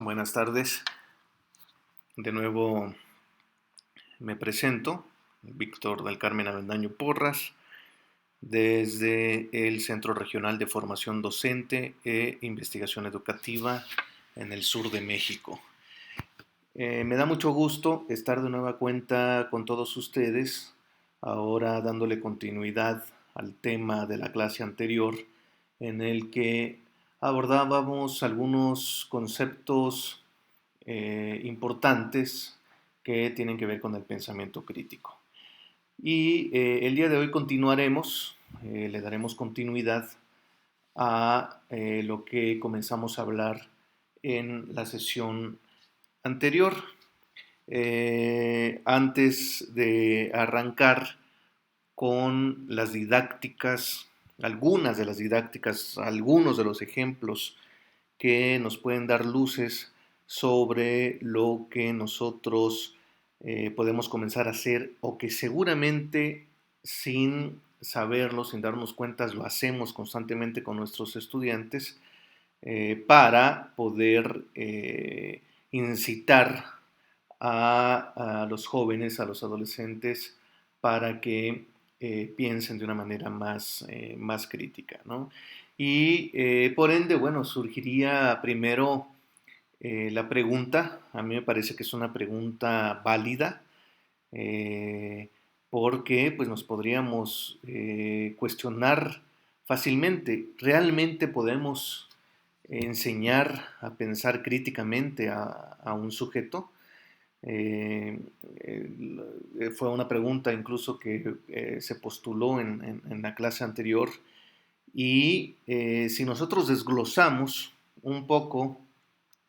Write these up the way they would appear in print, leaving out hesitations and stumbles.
Buenas tardes. De nuevo me presento, Víctor del Carmen Avendaño Porras, desde el Centro Regional de Formación Docente e Investigación Educativa en el sur de México. Me da mucho gusto estar de nueva cuenta con todos ustedes, ahora dándole continuidad al tema de la clase anterior, en el que abordábamos algunos conceptos importantes que tienen que ver con el pensamiento crítico. Y el día de hoy continuaremos, le daremos continuidad a lo que comenzamos a hablar en la sesión anterior. Antes de arrancar con las didácticas, algunas de las didácticas, algunos de los ejemplos que nos pueden dar luces sobre lo que nosotros podemos comenzar a hacer o que seguramente sin saberlo, sin darnos cuenta, lo hacemos constantemente con nuestros estudiantes para poder incitar a los jóvenes, a los adolescentes, para que piensen de una manera más crítica, ¿no? Y por ende, bueno, surgiría primero la pregunta, a mí me parece que es una pregunta válida, eh, porque pues nos podríamos cuestionar fácilmente, ¿realmente podemos enseñar a pensar críticamente a un sujeto? Eh, Fue una pregunta incluso que se postuló en la clase anterior y si nosotros desglosamos un poco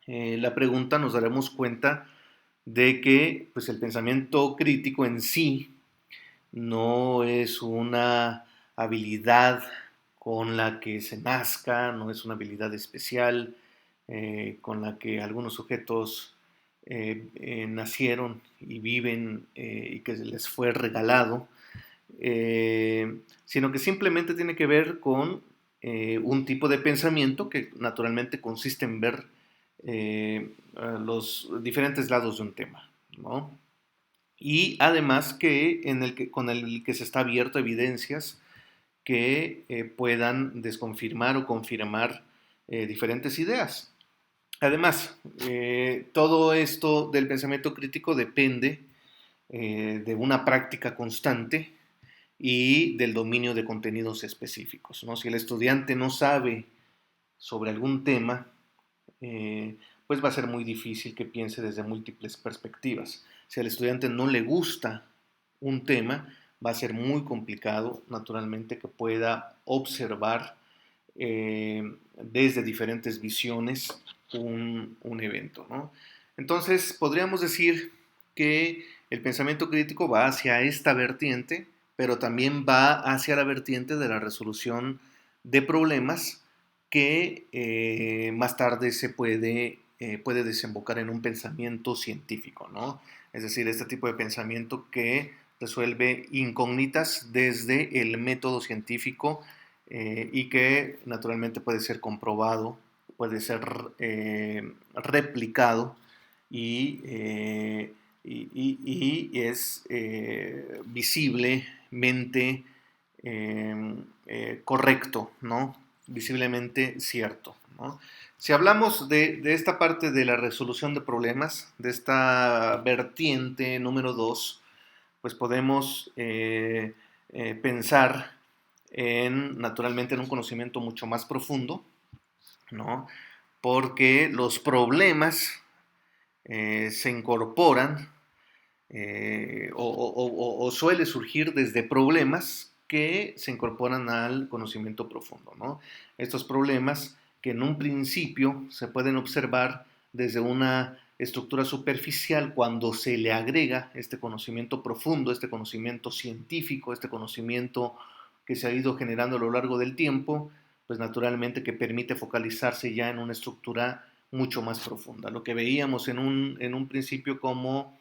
la pregunta nos daremos cuenta de que pues, el pensamiento crítico en sí no es una habilidad con la que se nazca, no es una habilidad especial con la que algunos sujetos nacieron y viven y que les fue regalado, sino que simplemente tiene que ver con un tipo de pensamiento que naturalmente consiste en ver los diferentes lados de un tema, ¿no? Y además con el que se está abierto a evidencias que puedan desconfirmar o confirmar diferentes ideas. Además, todo esto del pensamiento crítico depende de una práctica constante y del dominio de contenidos específicos, ¿no? Si el estudiante no sabe sobre algún tema, pues va a ser muy difícil que piense desde múltiples perspectivas. Si al estudiante no le gusta un tema, va a ser muy complicado, naturalmente, que pueda observar desde diferentes visiones un evento, ¿no? Entonces, podríamos decir que el pensamiento crítico va hacia esta vertiente, pero también va hacia la vertiente de la resolución de problemas que más tarde puede desembocar en un pensamiento científico, ¿no? Es decir, este tipo de pensamiento que resuelve incógnitas desde el método científico y que naturalmente puede ser comprobado, puede ser replicado y, es visiblemente correcto, ¿no? Visiblemente cierto, ¿no? Si hablamos de esta parte de la resolución de problemas, de esta vertiente número 2, pues podemos pensar naturalmente en un conocimiento mucho más profundo, ¿no? Porque los problemas se incorporan o suele surgir desde problemas que se incorporan al conocimiento profundo, ¿no? Estos problemas que en un principio se pueden observar desde una estructura superficial cuando se le agrega este conocimiento profundo, este conocimiento científico, este conocimiento que se ha ido generando a lo largo del tiempo, pues naturalmente que permite focalizarse ya en una estructura mucho más profunda. Lo que veíamos en un principio como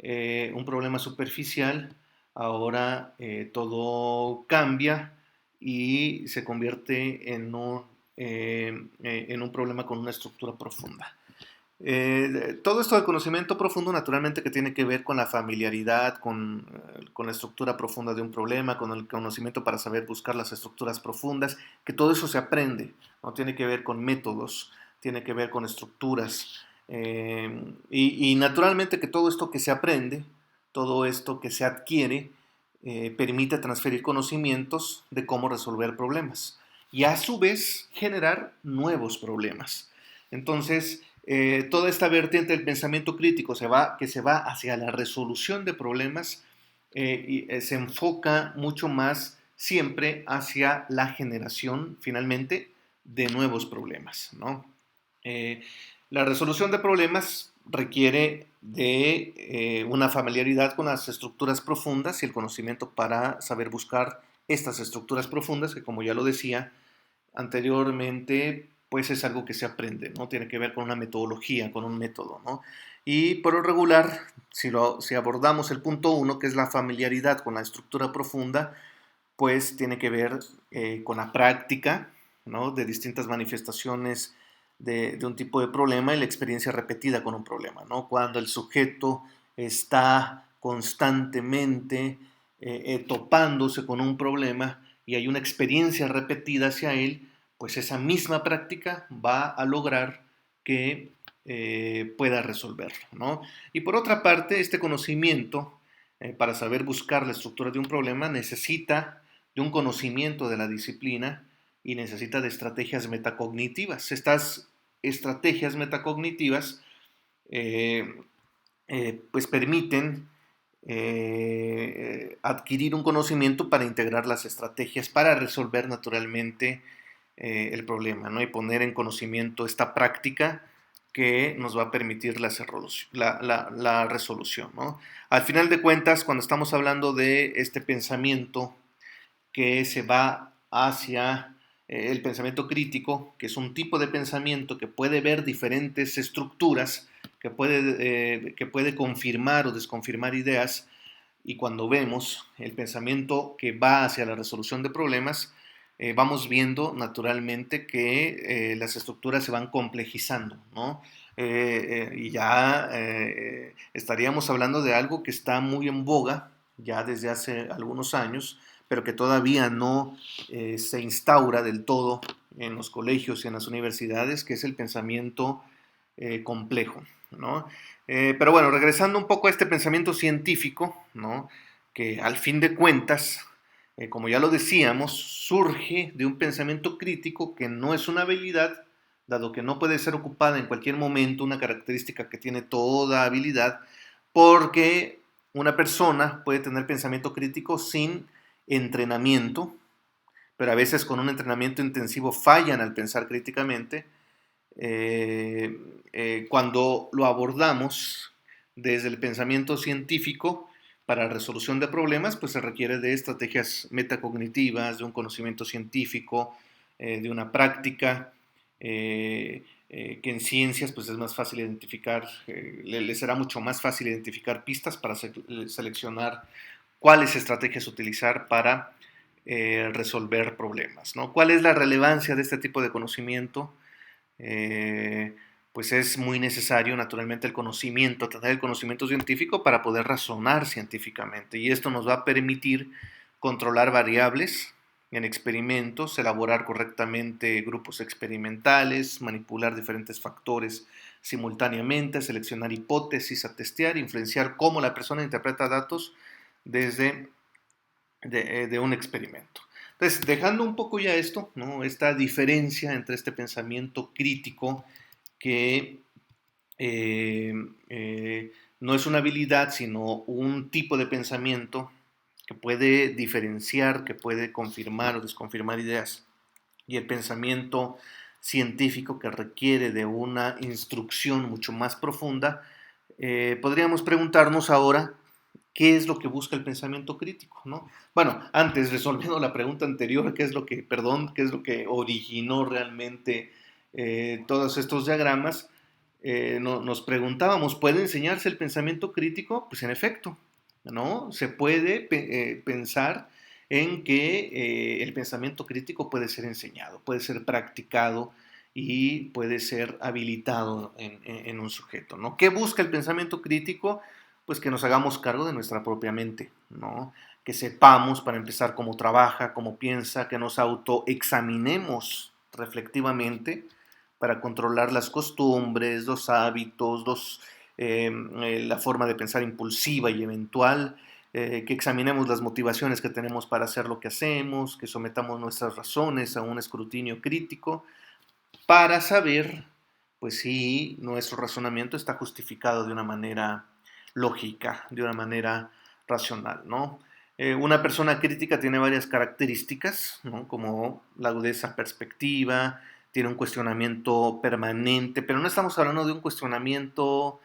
un problema superficial, ahora todo cambia y se convierte en un problema con una estructura profunda. Todo esto del conocimiento profundo naturalmente que tiene que ver con la familiaridad, con la estructura profunda de un problema, con el conocimiento para saber buscar las estructuras profundas, que todo eso se aprende, ¿no? Tiene que ver con métodos, tiene que ver con estructuras, y naturalmente que todo esto que se aprende, todo esto que se adquiere, permite transferir conocimientos de cómo resolver problemas y a su vez generar nuevos problemas. Entonces, toda esta vertiente del pensamiento crítico que se va hacia la resolución de problemas, se enfoca mucho más siempre hacia la generación, finalmente, de nuevos problemas, ¿no? Eh, la resolución de problemas requiere de una familiaridad con las estructuras profundas y el conocimiento para saber buscar estas estructuras profundas, que como ya lo decía anteriormente, pues es algo que se aprende, ¿no? Tiene que ver con una metodología, con un método, ¿no? Y por lo regular, si abordamos el punto uno, que es la familiaridad con la estructura profunda, pues tiene que ver con la práctica, ¿no? De distintas manifestaciones de un tipo de problema y la experiencia repetida con un problema, ¿no? Cuando el sujeto está constantemente topándose con un problema y hay una experiencia repetida hacia él, pues esa misma práctica va a lograr que pueda resolverlo, ¿no? Y por otra parte, este conocimiento, para saber buscar la estructura de un problema, necesita de un conocimiento de la disciplina y necesita de estrategias metacognitivas. Estas estrategias metacognitivas eh, pues permiten adquirir un conocimiento para integrar las estrategias para resolver naturalmente el problema, ¿no? Y poner en conocimiento esta práctica que nos va a permitir la resolución, ¿no? Al final de cuentas, cuando estamos hablando de este pensamiento que se va hacia el pensamiento crítico, que es un tipo de pensamiento que puede ver diferentes estructuras, que puede confirmar o desconfirmar ideas, y cuando vemos el pensamiento que va hacia la resolución de problemas, vamos viendo naturalmente que las estructuras se van complejizando, ¿no? Y ya estaríamos hablando de algo que está muy en boga ya desde hace algunos años, pero que todavía no se instaura del todo en los colegios y en las universidades, que es el pensamiento complejo, ¿no? Pero bueno, regresando un poco a este pensamiento científico, ¿no? Que al fin de cuentas, como ya lo decíamos, surge de un pensamiento crítico que no es una habilidad, dado que no puede ser ocupada en cualquier momento, una característica que tiene toda habilidad, porque una persona puede tener pensamiento crítico sin entrenamiento, pero a veces con un entrenamiento intensivo fallan al pensar críticamente. Cuando lo abordamos desde el pensamiento científico para la resolución de problemas, pues se requiere de estrategias metacognitivas, de un conocimiento científico, de una práctica, que en ciencias pues es más fácil identificar, le será mucho más fácil identificar pistas para seleccionar cuáles estrategias utilizar para resolver problemas, ¿no? ¿Cuál es la relevancia de este tipo de conocimiento? Eh, pues es muy necesario naturalmente el conocimiento, tener el conocimiento científico para poder razonar científicamente. Y esto nos va a permitir controlar variables en experimentos, elaborar correctamente grupos experimentales, manipular diferentes factores simultáneamente, seleccionar hipótesis a testear, influenciar cómo la persona interpreta datos desde de un experimento. Entonces, dejando un poco ya esto, ¿no? Esta diferencia entre este pensamiento crítico que eh, no es una habilidad, sino un tipo de pensamiento que puede diferenciar, que puede confirmar o desconfirmar ideas, y el pensamiento científico que requiere de una instrucción mucho más profunda, podríamos preguntarnos ahora qué es lo que busca el pensamiento crítico, ¿no? Bueno, antes, resolviendo la pregunta anterior, qué es lo que originó realmente todos estos diagramas, nos preguntábamos, ¿puede enseñarse el pensamiento crítico? Pues en efecto, ¿no? Se puede pensar en que el pensamiento crítico puede ser enseñado, puede ser practicado, y puede ser habilitado en un sujeto, ¿no? ¿Qué busca el pensamiento crítico? Pues que nos hagamos cargo de nuestra propia mente, ¿no? Que sepamos, para empezar, cómo trabaja, cómo piensa, que nos autoexaminemos reflectivamente para controlar las costumbres, los hábitos, la forma de pensar impulsiva y eventual, que examinemos las motivaciones que tenemos para hacer lo que hacemos, que sometamos nuestras razones a un escrutinio crítico para saber, pues, si nuestro razonamiento está justificado de una manera lógica, de una manera racional, ¿no? Una persona crítica tiene varias características, ¿no? Como la agudeza perspectiva, tiene un cuestionamiento permanente, pero no estamos hablando de un cuestionamiento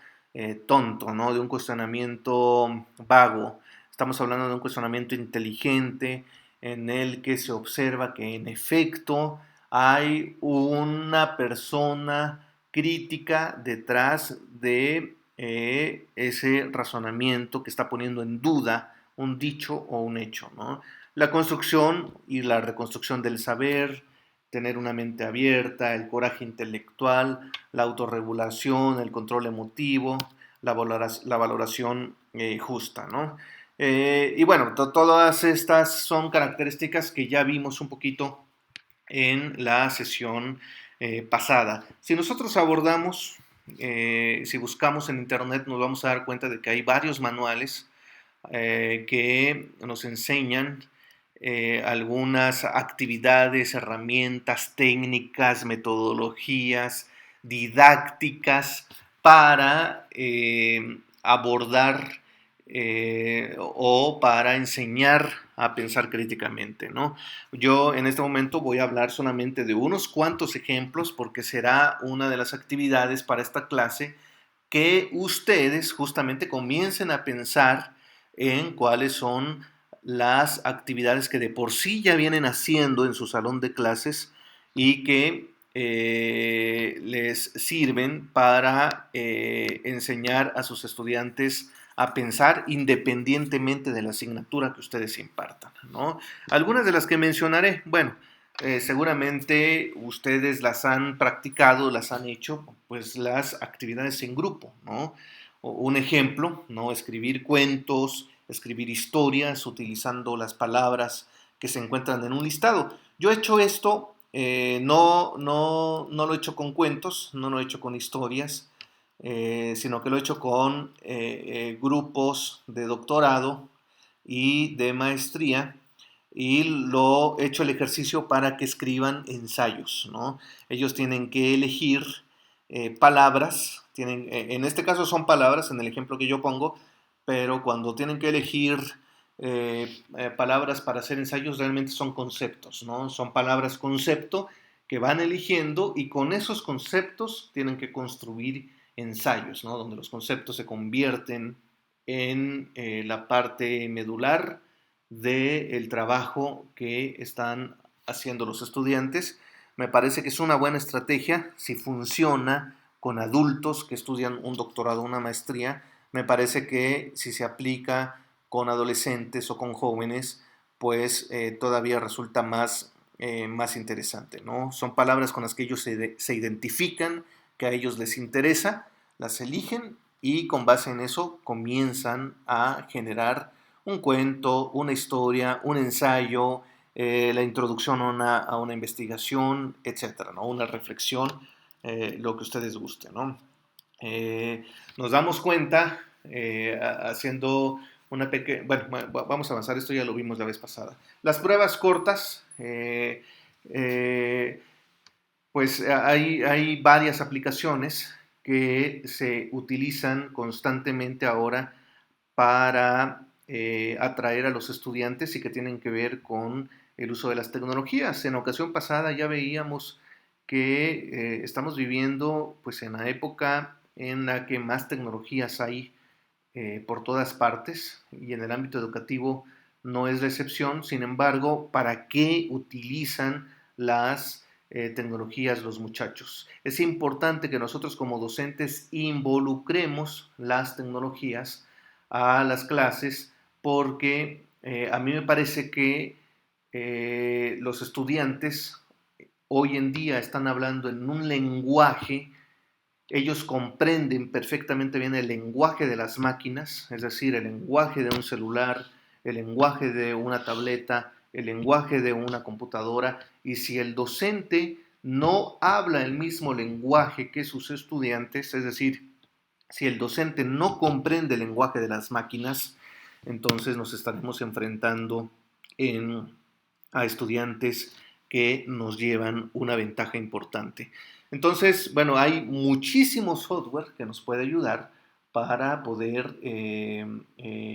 tonto, ¿no? De un cuestionamiento vago. Estamos hablando de un cuestionamiento inteligente en el que se observa que en efecto hay una persona crítica detrás de ese razonamiento que está poniendo en duda un dicho o un hecho, ¿no? La construcción y la reconstrucción del saber, tener una mente abierta, el coraje intelectual, la autorregulación, el control emotivo, la valoración justa, ¿no? Y bueno, todas estas son características que ya vimos un poquito en la sesión pasada. Si nosotros abordamos, si buscamos en internet, nos vamos a dar cuenta de que hay varios manuales que nos enseñan algunas actividades, herramientas, técnicas, metodologías didácticas para abordar o para enseñar a pensar críticamente, ¿no? Yo en este momento voy a hablar solamente de unos cuantos ejemplos porque será una de las actividades para esta clase que ustedes justamente comiencen a pensar en cuáles son las actividades que de por sí ya vienen haciendo en su salón de clases y que les sirven para enseñar a sus estudiantes a pensar independientemente de la asignatura que ustedes impartan, ¿no? Algunas de las que mencionaré, bueno, seguramente ustedes las han practicado, las han hecho, pues las actividades en grupo, ¿no? Un ejemplo, ¿no? Escribir cuentos, escribir historias utilizando las palabras que se encuentran en un listado. Yo he hecho esto, no lo he hecho con cuentos, no lo he hecho con historias, sino que lo he hecho con grupos de doctorado y de maestría y lo he hecho el ejercicio para que escriban ensayos, ¿no? Ellos tienen que elegir palabras, en este caso son palabras en el ejemplo que yo pongo, pero cuando tienen que elegir palabras para hacer ensayos realmente son conceptos, ¿no? Son palabras concepto que van eligiendo y con esos conceptos tienen que construir ensayos, ¿no? Donde los conceptos se convierten en la parte medular del trabajo que están haciendo los estudiantes. Me parece que es una buena estrategia si funciona con adultos que estudian un doctorado o una maestría. Me parece que si se aplica con adolescentes o con jóvenes, pues todavía resulta más interesante, ¿no? Son palabras con las que ellos se identifican, que a ellos les interesa, las eligen y con base en eso comienzan a generar un cuento, una historia, un ensayo, la introducción a una investigación, etcétera, ¿no? Una reflexión, lo que ustedes gusten, ¿no? Nos damos cuenta haciendo una pequeña... Bueno, vamos a avanzar, esto ya lo vimos la vez pasada. Las pruebas cortas, pues hay varias aplicaciones que se utilizan constantemente ahora para atraer a los estudiantes y que tienen que ver con el uso de las tecnologías. En ocasión pasada ya veíamos que estamos viviendo pues en la época en la que más tecnologías hay por todas partes y en el ámbito educativo no es la excepción. Sin embargo, ¿para qué utilizan las tecnologías los muchachos? Es importante que nosotros como docentes involucremos las tecnologías a las clases porque a mí me parece que los estudiantes hoy en día están hablando en un lenguaje, ellos comprenden perfectamente bien el lenguaje de las máquinas, es decir, el lenguaje de un celular, el lenguaje de una tableta, el lenguaje de una computadora, y si el docente no habla el mismo lenguaje que sus estudiantes, es decir, si el docente no comprende el lenguaje de las máquinas, entonces nos estaremos enfrentando a estudiantes que nos llevan una ventaja importante. Entonces, bueno, hay muchísimo software que nos puede ayudar para poder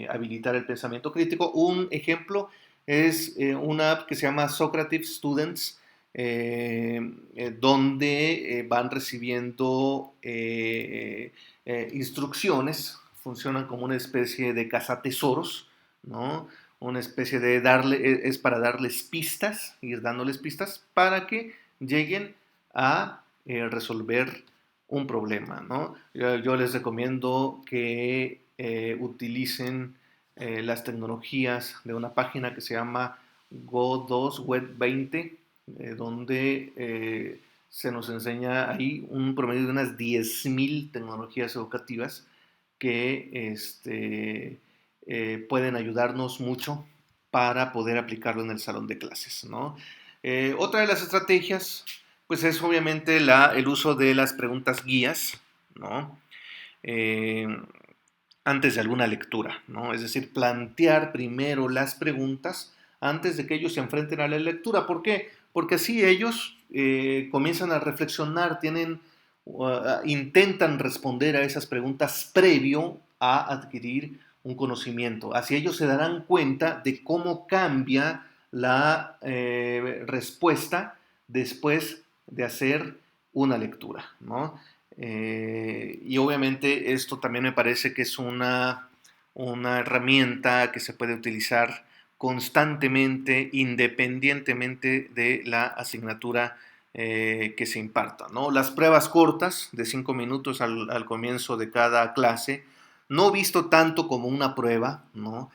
habilitar el pensamiento crítico. Un ejemplo es una app que se llama Socrative Students, donde van recibiendo instrucciones, funcionan como una especie de cazatesoros, ¿no? Una especie de es para darles pistas, ir dándoles pistas para que lleguen a resolver un problema, ¿no? Yo les recomiendo que utilicen las tecnologías de una página que se llama Go2 Web 20, donde se nos enseña ahí un promedio de unas 10.000 tecnologías educativas que pueden ayudarnos mucho para poder aplicarlo en el salón de clases, ¿no? Otra de las estrategias, pues es obviamente el uso de las preguntas guías, ¿no? Eh, antes de alguna lectura, ¿no? Es decir, plantear primero las preguntas antes de que ellos se enfrenten a la lectura. ¿Por qué? Porque así ellos comienzan a reflexionar, intentan responder a esas preguntas previo a adquirir un conocimiento. Así ellos se darán cuenta de cómo cambia la respuesta después de hacer una lectura, ¿no? Y obviamente esto también me parece que es una herramienta que se puede utilizar constantemente, independientemente de la asignatura que se imparta, ¿no? Las pruebas cortas de 5 minutos al comienzo de cada clase, no visto tanto como una prueba, ¿no?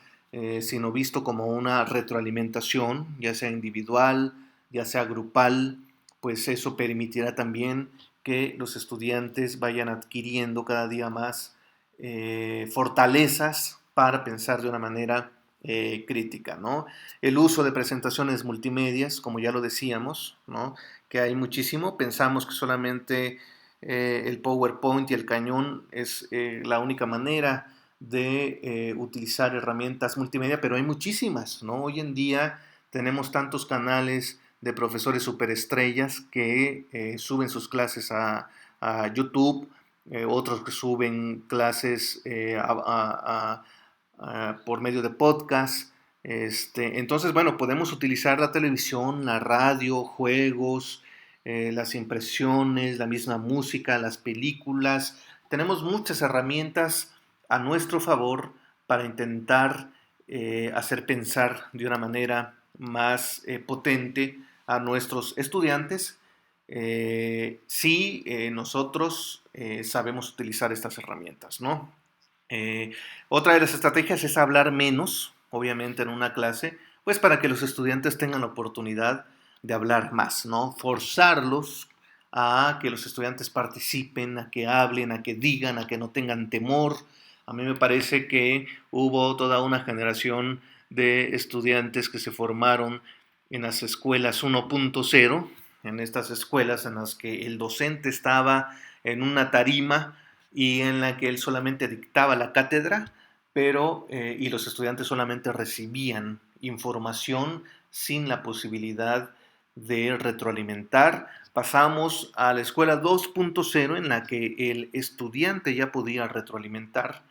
Sino visto como una retroalimentación, ya sea individual, ya sea grupal, pues eso permitirá también que los estudiantes vayan adquiriendo cada día más fortalezas para pensar de una manera crítica, ¿no? El uso de presentaciones multimedias, como ya lo decíamos, ¿no? Que hay muchísimo, pensamos que solamente el PowerPoint y el cañón es la única manera de utilizar herramientas multimedia, pero hay muchísimas, ¿no? Hoy en día tenemos tantos canales de profesores superestrellas que suben sus clases a YouTube, otros que suben clases por medio de podcast. Entonces, bueno, podemos utilizar la televisión, la radio, juegos, las impresiones, la misma música, las películas. Tenemos muchas herramientas a nuestro favor para intentar hacer pensar de una manera más potente a nuestros estudiantes si nosotros sabemos utilizar estas herramientas, ¿no? Eh, Otra de las estrategias es hablar menos, obviamente en una clase, pues para que los estudiantes tengan la oportunidad de hablar más, ¿no? Forzarlos a que los estudiantes participen, a que hablen, a que digan, a que no tengan temor. A mí me parece que hubo toda una generación de estudiantes que se formaron en las escuelas 1.0, en estas escuelas en las que el docente estaba en una tarima y en la que él solamente dictaba la cátedra, pero y los estudiantes solamente recibían información sin la posibilidad de retroalimentar. Pasamos a la escuela 2.0 en la que el estudiante ya podía retroalimentar,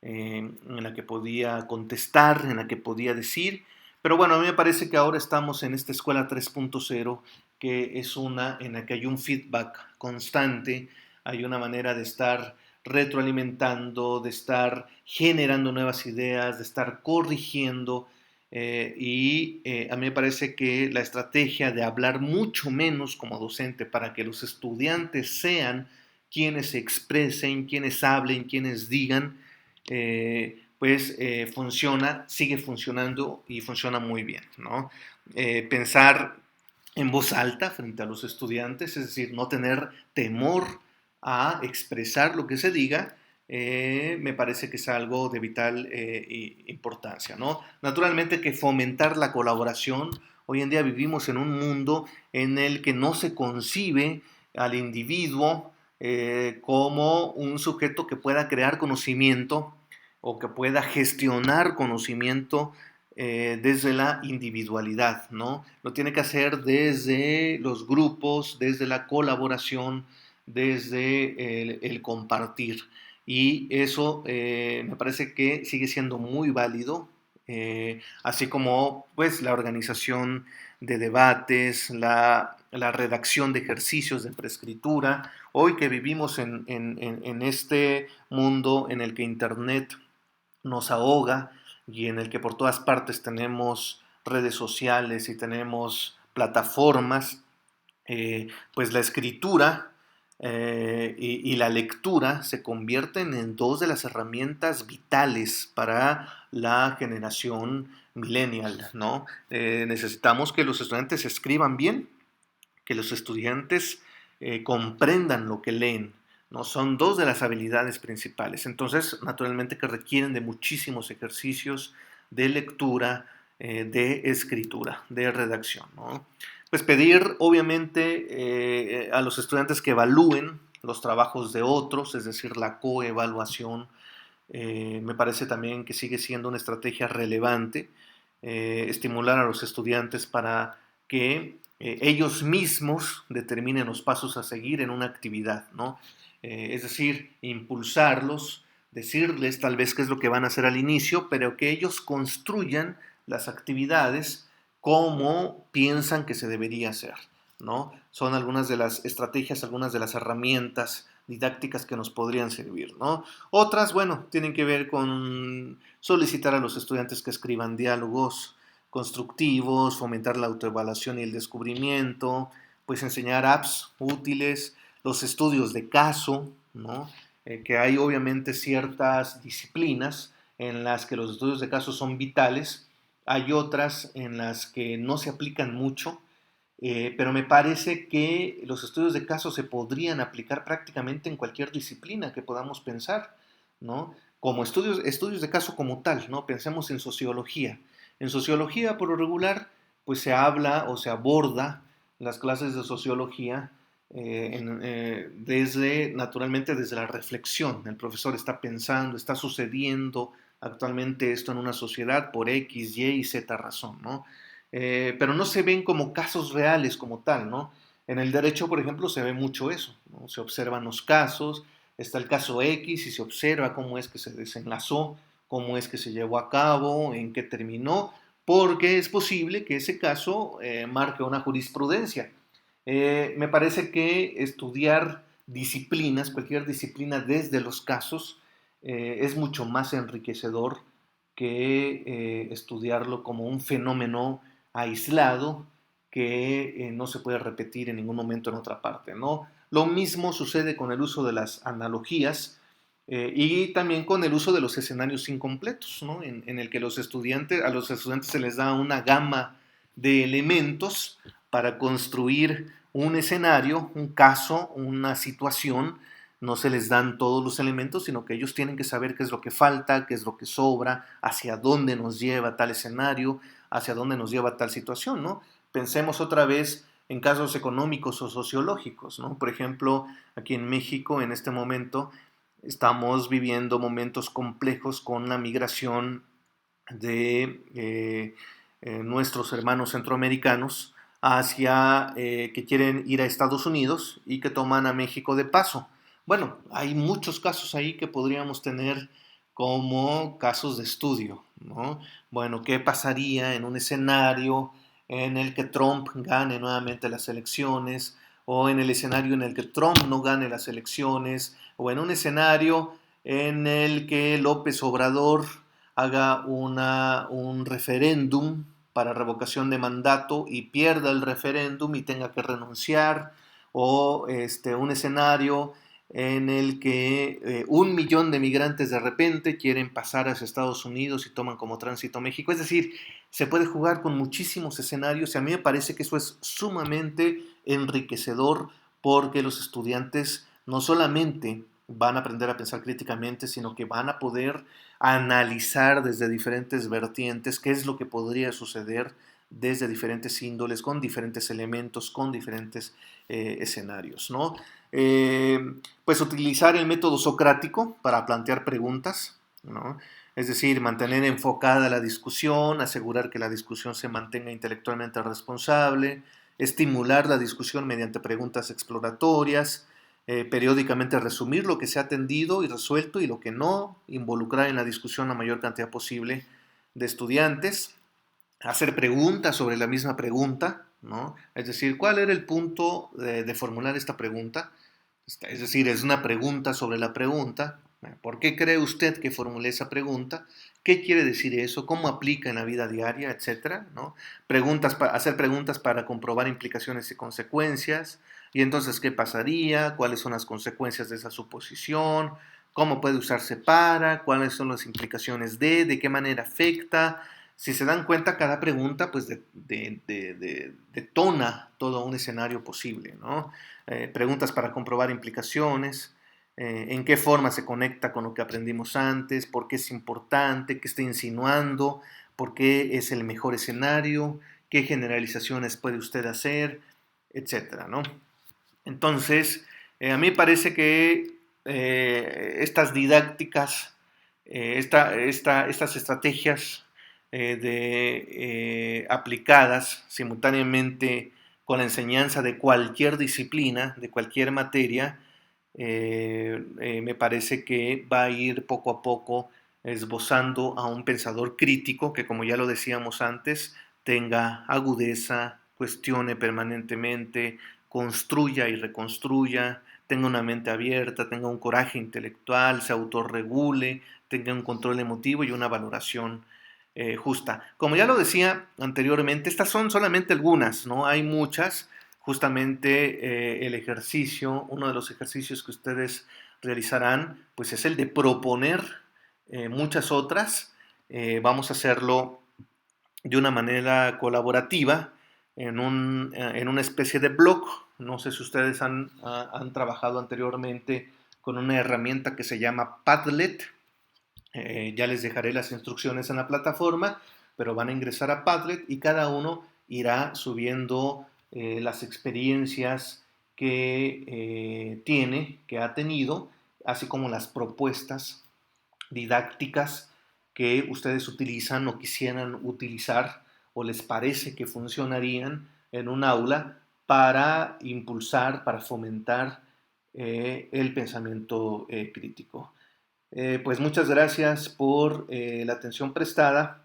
en la que podía contestar, en la que podía decir. Pero bueno, a mí me parece que ahora estamos en esta escuela 3.0, que es una en la que hay un feedback constante, hay una manera de estar retroalimentando, de estar generando nuevas ideas, de estar corrigiendo. A mí me parece que la estrategia de hablar mucho menos como docente para que los estudiantes sean quienes se expresen, quienes hablen, quienes digan, pues funciona, sigue funcionando y funciona muy bien, ¿no? Pensar en voz alta frente a los estudiantes, es decir, no tener temor a expresar lo que se diga, me parece que es algo de vital importancia, ¿no? Naturalmente que fomentar la colaboración. Hoy en día vivimos en un mundo en el que no se concibe al individuo como un sujeto que pueda crear conocimiento o que pueda gestionar conocimiento desde la individualidad, ¿no? Lo tiene que hacer desde los grupos, desde la colaboración, desde el compartir. Y eso me parece que sigue siendo muy válido, así como pues la organización de debates, la redacción de ejercicios de preescritura. Hoy que vivimos en este mundo en el que Internet nos ahoga y en el que por todas partes tenemos redes sociales y tenemos plataformas, pues la escritura y la lectura se convierten en dos de las herramientas vitales para la generación millennial, ¿no? Necesitamos que los estudiantes escriban bien, que los estudiantes comprendan lo que leen, ¿no? Son dos de las habilidades principales. Entonces, naturalmente que requieren de muchísimos ejercicios de lectura, de escritura, de redacción, ¿no? Pues pedir, obviamente, a los estudiantes que evalúen los trabajos de otros, es decir, la coevaluación, me parece también que sigue siendo una estrategia relevante, estimular a los estudiantes para que ellos mismos determinen los pasos a seguir en una actividad, ¿no? Es decir, impulsarlos, decirles tal vez qué es lo que van a hacer al inicio, pero que ellos construyan las actividades como piensan que se debería hacer, ¿no? Son algunas de las estrategias, algunas de las herramientas didácticas que nos podrían servir, ¿no? Otras, bueno, tienen que ver con solicitar a los estudiantes que escriban diálogos constructivos, fomentar la autoevaluación y el descubrimiento, pues enseñar apps útiles, los estudios de caso, ¿no? Que hay obviamente ciertas disciplinas en las que los estudios de caso son vitales, hay otras en las que no se aplican mucho, pero me parece que los estudios de caso se podrían aplicar prácticamente en cualquier disciplina que podamos pensar, ¿no? Como estudios de caso como tal, ¿no? Pensemos en sociología. En sociología, por lo regular, pues se habla o se aborda las clases de sociología naturalmente desde la reflexión. El profesor está pensando, está sucediendo actualmente esto en una sociedad por X, Y y Z razón, ¿no? Pero no se ven como casos reales como tal, ¿no? En el derecho, por ejemplo, se ve mucho eso, ¿no? Se observan los casos, está el caso X y se observa cómo es que se desenlazó, cómo es que se llevó a cabo, en qué terminó, porque es posible que ese caso marque una jurisprudencia. Me parece que estudiar disciplinas, cualquier disciplina desde los casos, es mucho más enriquecedor que estudiarlo como un fenómeno aislado que no se puede repetir en ningún momento en otra parte, ¿no? Lo mismo sucede con el uso de las analogías y también con el uso de los escenarios incompletos, ¿no? En el que a los estudiantes se les da una gama de elementos para construir un escenario, un caso, una situación. No se les dan todos los elementos, sino que ellos tienen que saber qué es lo que falta, qué es lo que sobra, hacia dónde nos lleva tal escenario, hacia dónde nos lleva tal situación, ¿no? Pensemos otra vez en casos económicos o sociológicos, ¿no? Por ejemplo, aquí en México en este momento estamos viviendo momentos complejos con la migración de nuestros hermanos centroamericanos hacia que quieren ir a Estados Unidos y que toman a México de paso. Bueno, hay muchos casos ahí que podríamos tener como casos de estudio, ¿no? Bueno, ¿qué pasaría en un escenario en el que Trump gane nuevamente las elecciones, o en el escenario en el que Trump no gane las elecciones, o en un escenario en el que López Obrador haga un referéndum para revocación de mandato y pierda el referéndum y tenga que renunciar, o un escenario en el que 1 millón de migrantes de repente quieren pasar hacia Estados Unidos y toman como tránsito México. Es decir, se puede jugar con muchísimos escenarios y a mí me parece que eso es sumamente enriquecedor porque los estudiantes no solamente van a aprender a pensar críticamente, sino que van a poder analizar desde diferentes vertientes qué es lo que podría suceder desde diferentes índoles, con diferentes elementos, con diferentes escenarios, ¿no? Pues utilizar el método socrático para plantear preguntas, ¿no? Es decir, mantener enfocada la discusión, asegurar que la discusión se mantenga intelectualmente responsable, estimular la discusión mediante preguntas exploratorias, periódicamente resumir lo que se ha atendido y resuelto y lo que no, involucrar en la discusión la mayor cantidad posible de estudiantes, hacer preguntas sobre la misma pregunta, ¿no? Es decir, ¿cuál era el punto de formular esta pregunta? Es decir, es una pregunta sobre la pregunta. ¿Por qué cree usted que formulé esa pregunta? ¿Qué quiere decir eso? ¿Cómo aplica en la vida diaria? Etcétera, ¿no? Hacer preguntas para comprobar implicaciones y consecuencias. Y entonces, ¿qué pasaría? ¿Cuáles son las consecuencias de esa suposición? ¿Cómo puede usarse para? ¿Cuáles son las implicaciones de qué manera afecta? Si se dan cuenta, cada pregunta pues detona todo un escenario posible, ¿no? Preguntas para comprobar implicaciones, en qué forma se conecta con lo que aprendimos antes, por qué es importante, qué está insinuando, por qué es el mejor escenario, qué generalizaciones puede usted hacer, etcétera, ¿no? Entonces, a mí me parece que estas didácticas, estas estrategias aplicadas simultáneamente con la enseñanza de cualquier disciplina, de cualquier materia, me parece que va a ir poco a poco esbozando a un pensador crítico que, como ya lo decíamos antes, tenga agudeza, cuestione permanentemente, construya y reconstruya, tenga una mente abierta, tenga un coraje intelectual, se autorregule, tenga un control emotivo y una valoración justa. Como ya lo decía anteriormente, estas son solamente algunas, ¿no? Hay muchas. Justamente el ejercicio, uno de los ejercicios que ustedes realizarán, pues es el de proponer muchas otras. Vamos a hacerlo de una manera colaborativa en una especie de blog. No sé si ustedes han trabajado anteriormente con una herramienta que se llama Padlet. Ya les dejaré las instrucciones en la plataforma, pero van a ingresar a Padlet y cada uno irá subiendo las experiencias que ha tenido, así como las propuestas didácticas que ustedes utilizan o quisieran utilizar o les parece que funcionarían en un aula para impulsar, para fomentar el pensamiento crítico. Pues muchas gracias por la atención prestada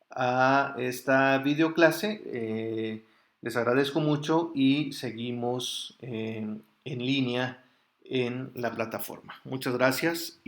a esta videoclase. Les agradezco mucho y seguimos en línea en la plataforma. Muchas gracias y